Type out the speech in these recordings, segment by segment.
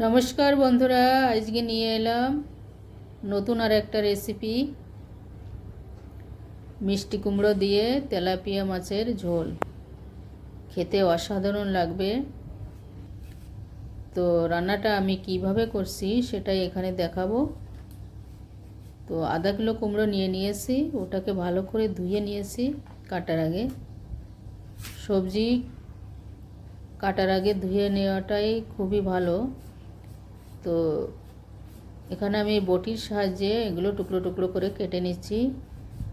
নমস্কার বন্ধুরা, আজকে নিয়ে এলাম নতুন আর একটা রেসিপি। মিষ্টি কুমড়ো দিয়ে তেলাপিয়া মাছের ঝোল খেতে অসাধারণ লাগবে। তো রান্নাটা আমি কিভাবে করছি সেটাই এখানে দেখাবো। তো আধা কিলো কুমড়ো নিয়ে নিয়েছি, ওটাকে ভালো করে ধুয়ে নিয়েছি কাটার আগে। সবজি কাটার আগে ধুয়ে নেওয়াটাই খুবই ভালো। তো এখানে আমি বটির সাহায্যে এগুলো টুকরো টুকরো করে কেটে নিচ্ছি।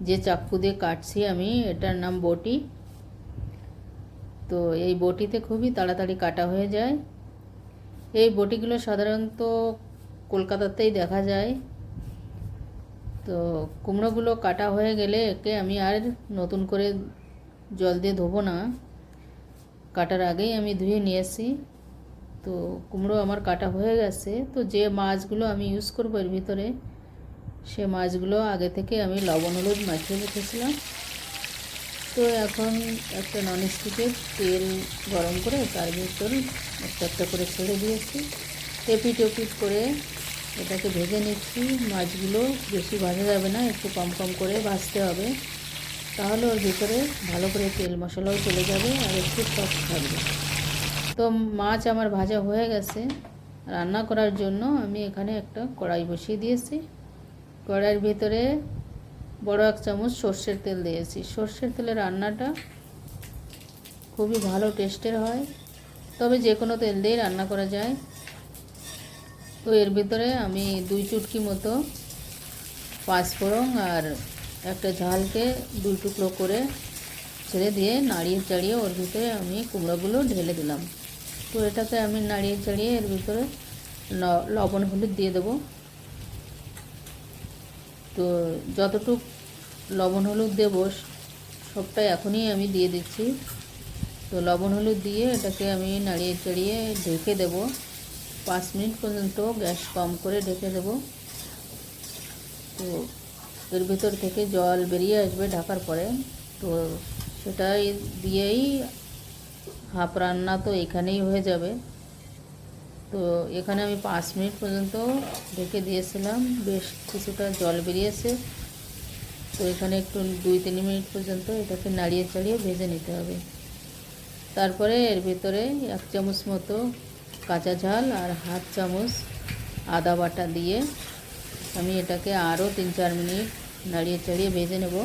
যে চাকু দিয়ে কাটছি আমি, এটার নাম বটি। তো এই বটিতে খুবই তাড়াতাড়ি কাটা হয়ে যায়। এই বটিগুলো সাধারণত কলকাতাতেই দেখা যায়। তো কুমড়োগুলো কাটা হয়ে গেলে একে আমি আর নতুন করে জল দিয়ে ধোবো না, কাটার আগেই আমি ধুয়ে নিয়েছি। তো কুমড়ো আমার কাটা হয়ে গেছে। তো যে মাছগুলো আমি ইউজ করবো এর ভিতরে, সে মাছগুলো আগে থেকে আমি লবণ হলুদ মাখিয়ে রেখেছিলাম। তো এখন একটা ননস্টিকের তেল গরম করে তার ভিতর একটা একটা করে ছেড়ে দিয়েছি। এপিট ওপিট করে এটাকে ভেজে নিচ্ছি। মাছগুলো বেশি ভাজা যাবে না, একটু কম কম করে ভাজতে হবে, তাহলে ওর ভিতরে ভালো করে তেল মশলাও চলে যাবে আর একটু সফট থাকবে। তো মাছ আমার ভাজা হয়ে গেছে। রান্না করার জন্য আমি এখানে একটা কড়াই বসিয়ে দিয়েছি। কড়াইয়ের ভিতরে বড় এক চামচ সর্ষের তেল দিয়েছি। সর্ষের তেলে রান্নাটা খুবই ভালো টেস্টের হয়, তবে যে কোনো তেল দিয়ে রান্না করা যায়। তো এর ভিতরে আমি 2 চুটকি মতো পাঁচফোড়ন আর একটা ঝালকে 2 টুকরো করে ছেড়ে দিয়ে নাড়িয়ে চাড়িয়ে ওর ভিতরে আমি কুমড়োগুলো ঢেলে দিলাম। তো এটাকে আমি নাড়িয়ে চাড়িয়ে এর ভিতরে লবণ হলুদ দিয়ে দেবো। তো যতটুক লবণ হলুদ দেবো সবটাই এখনই আমি দিয়ে দিচ্ছি। তো লবণ হলুদ দিয়ে এটাকে আমি নাড়িয়ে চাড়িয়ে ঢেকে দেব 5 মিনিট পর্যন্ত, গ্যাস কম করে ঢেকে দেব। তো এর ভিতর থেকে জল বেরিয়ে আসবে ঢাকার পরে। তো সেটাই দিয়েই হাফ রান্না তো এখানেই হয়ে যাবে। তো এখানে আমি 5 মিনিট পর্যন্ত ঢেকে দিয়েছিলাম, বেশ কিছুটা জল বেরিয়েছে। তো এখানে একটু 2-3 মিনিট পর্যন্ত এটাকে নাড়িয়ে চাড়িয়ে ভেজে নিতে হবে। তারপরে এর ভিতরে 1 চামচ মতো কাঁচা ঝাল আর হাফ চামচ আদা বাটা দিয়ে আমি এটাকে আরও 3-4 মিনিট নাড়িয়ে চাড়িয়ে ভেজে নেব।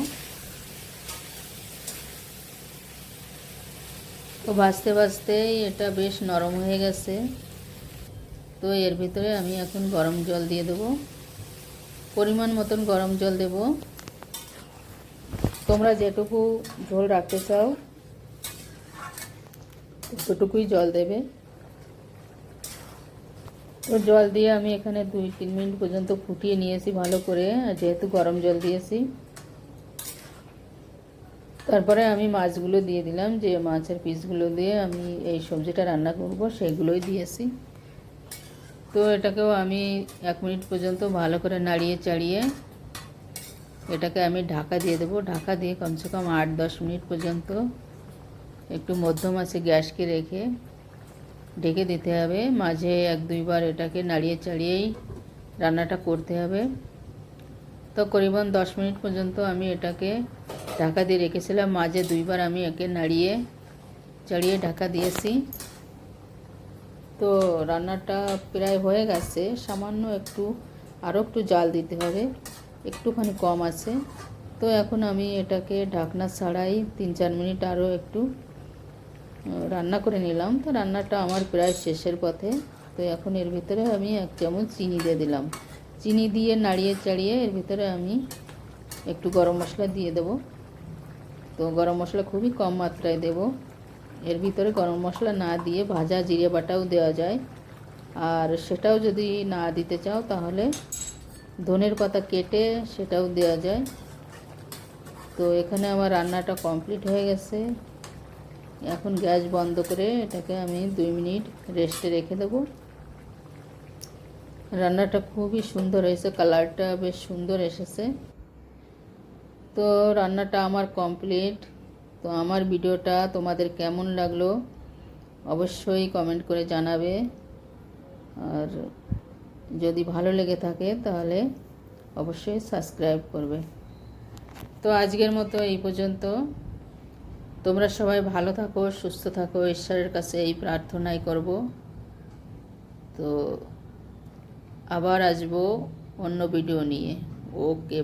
তো ভাজতে ভাজতেই এটা বেশ নরম হয়ে গেছে। তো এর ভিতরে আমি এখন গরম জল দিয়ে দেবো, পরিমাণ মতন গরম জল দেব। তোমরা যেটুকু ঝোল রাখতে চাও ততটুকুই জল দেবে। তো জল দিয়ে আমি এখানে 2-3 মিনিট পর্যন্ত ফুটিয়ে নিয়েছি ভালো করে, যেহেতু গরম জল দিয়েছি। তারপরে আমি মাছগুলো দিয়ে দিলাম, যে মাছের পিসগুলো দিয়ে আমি এই সবজিটা রান্না করব সেগুলোই দিয়েছি। তো এটাকেও আমি 1 মিনিট পর্যন্ত ভালো করে নাড়িয়ে চাড়িয়ে এটাকে আমি ঢাকা দিয়ে দেবো। ঢাকা দিয়ে কমসে কম 8-10 মিনিট পর্যন্ত একটু মধ্যম আঁচে গ্যাসকে রেখে ঢেকে দিতে হবে। মাঝে 1-2 বার এটাকে নাড়িয়ে চাড়িয়েই রান্নাটা করতে হবে। তো করিবন 10 মিনিট পর্যন্ত আমি এটাকে ঢাকা দিয়ে রেখেছিলাম। মাঝে 2 বার আমি একে নাড়িয়ে চাড়িয়ে ঢাকা দিয়েছি। তো রান্নাটা প্রায় হয়ে গেছে, সামান্য একটু আরও একটু জাল দিতে হবে, একটুখানি কম আছে। তো এখন আমি এটাকে ঢাকনা ছাড়াই 3-4 মিনিট আরও একটু রান্না করে নিলাম। তো রান্নাটা আমার প্রায় শেষের পথে। তো এখন এর ভিতরে আমি 1 চামচ চিনি দিয়ে দিলাম। চিনি দিয়ে নাড়িয়ে চাড়িয়ে এর ভিতরে আমি একটু গরম মশলা দিয়ে দেব। তো গরম মশলা খুবই কম মাত্রায় দেব। এর ভিতরে গরম মশলা না দিয়ে ভাজা জিরে বাটাও দেওয়া যায়, আর সেটাও যদি না দিতে চাও তাহলে ধনের পাতা কেটে সেটাও দেওয়া যায়। তো এখানে আমার রান্নাটা কমপ্লিট হয়ে গেছে। এখন গ্যাস বন্ধ করে এটাকে আমি 2 মিনিট রেস্টে রেখে দেব। রান্নাটা খুবই সুন্দর হয়েছে, কালারটা বেশ সুন্দর এসেছে। তো রান্নাটা আমার কমপ্লিট। তো আমার ভিডিওটা তোমাদের কেমন লাগলো অবশ্যই কমেন্ট করে জানাবে। আর যদি ভালো লেগে থাকে তাহলে অবশ্যই সাবস্ক্রাইব করবে। তো আজকের মতো এই পর্যন্ত। তোমরা সবাই ভালো থাকো, সুস্থ থাকো, ঈশ্বরের কাছে এই প্রার্থনাই করব। তো আবার আসবো অন্য ভিডিও নিয়ে। ওকে।